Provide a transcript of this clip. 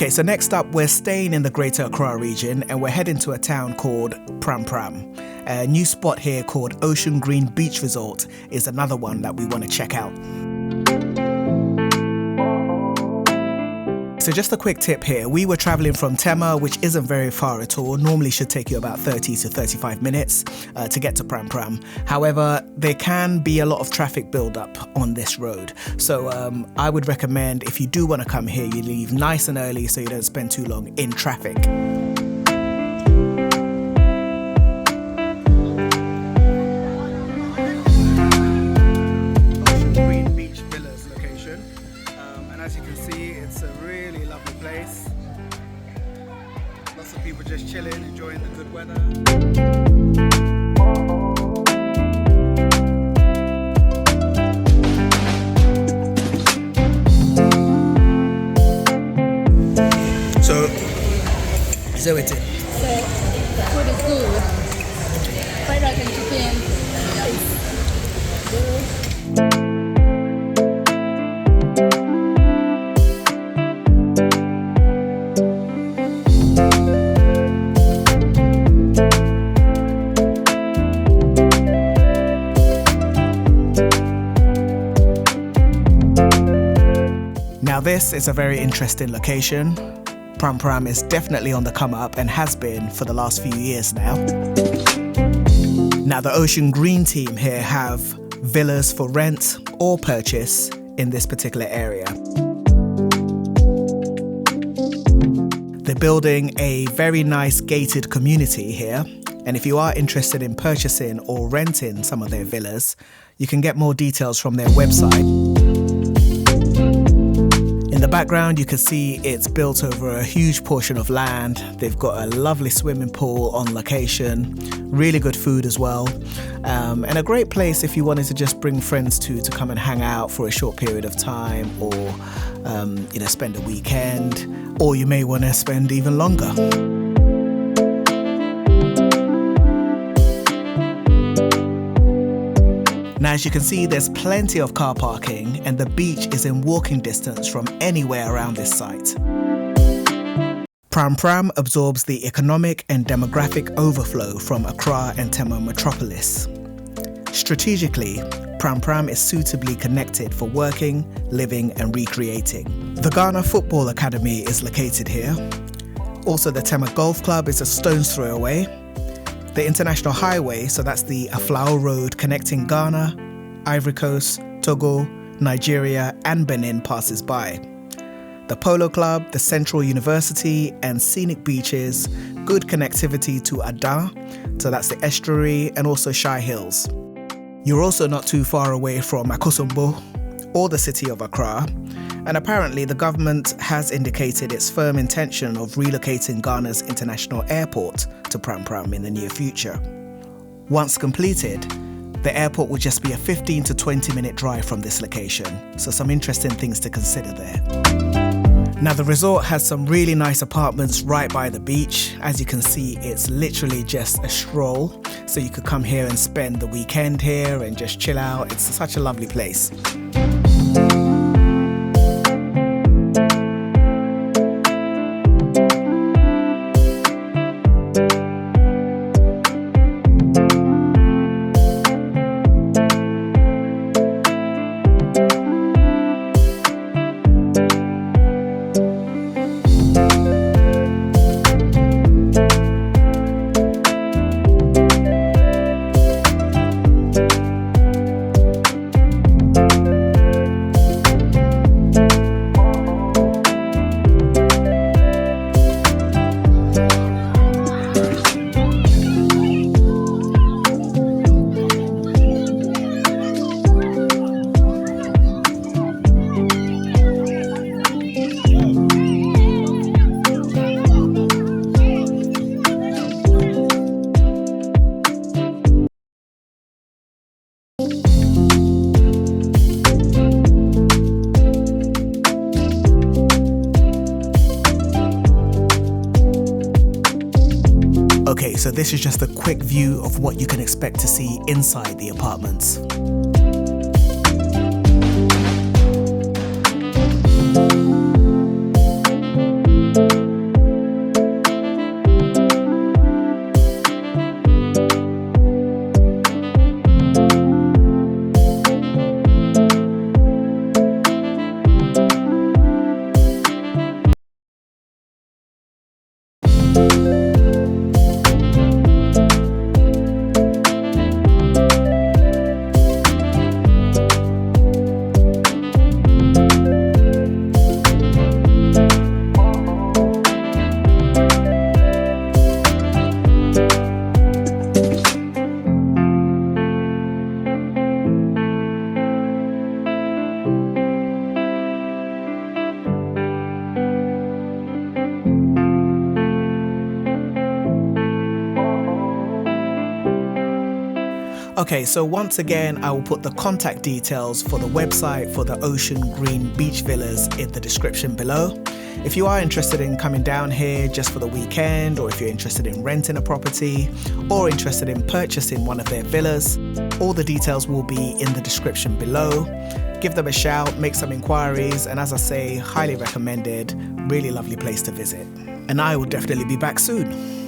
Okay, so next up, we're staying in the Greater Accra region and we're heading to a town called Prampram. A new spot here called Ocean Green Beach Resort is another one that we want to check out. So just a quick tip here, we were traveling from Tema, which isn't very far at all, normally should take you about 30 to 35 minutes to get to Prampram. However, there can be a lot of traffic build-up on this road. So I would recommend if you do want to come here, you leave nice and early so you don't spend too long in traffic. Ocean Green Beach Villas location. And as you can see, it's a really lovely place. Lots of people just chilling, enjoying the good weather. So, so it's it. The food is good. Fried rice and chicken. Good. Now this is a very interesting location. Prampram is definitely on the come up and has been for the last few years now. Now the Ocean Green team here have villas for rent or purchase in this particular area. They're building a very nice gated community here, and if you are interested in purchasing or renting some of their villas, you can get more details from their website. In the background, you can see it's built over a huge portion of land. They've got a lovely swimming pool on location, really good food as well, and a great place if you wanted to just bring friends to come and hang out for a short period of time, or spend a weekend, or you may want to spend even longer. Now, as you can see, there's plenty of car parking and the beach is in walking distance from anywhere around this site. Prampram absorbs the economic and demographic overflow from Accra and Tema metropolis. Strategically, Prampram is suitably connected for working, living and recreating. The Ghana Football Academy is located here. Also, the Tema Golf Club is a stone's throw away. The International Highway, so that's the Aflao Road connecting Ghana, Ivory Coast, Togo, Nigeria and Benin passes by. The Polo Club, the Central University and scenic beaches, good connectivity to Ada, so that's the estuary and also Shy Hills. You're also not too far away from Akosombo or the city of Accra, and apparently the government has indicated its firm intention of relocating Ghana's international airport to Prampram in the near future. Once completed, the airport will just be a 15 to 20 minute drive from this location, so some interesting things to consider there. Now the resort has some really nice apartments right by the beach. As you can see, it's literally just a stroll, so you could come here and spend the weekend here and just chill out. It's such a lovely place. Okay, so this is just a quick view of what you can expect to see inside the apartments. Okay, so once again, I will put the contact details for the website for the Ocean Green Beach Villas in the description below. If you are interested in coming down here just for the weekend, or if you're interested in renting a property, or interested in purchasing one of their villas, all the details will be in the description below. Give them a shout, make some inquiries, and as I say, highly recommended, really lovely place to visit. And I will definitely be back soon.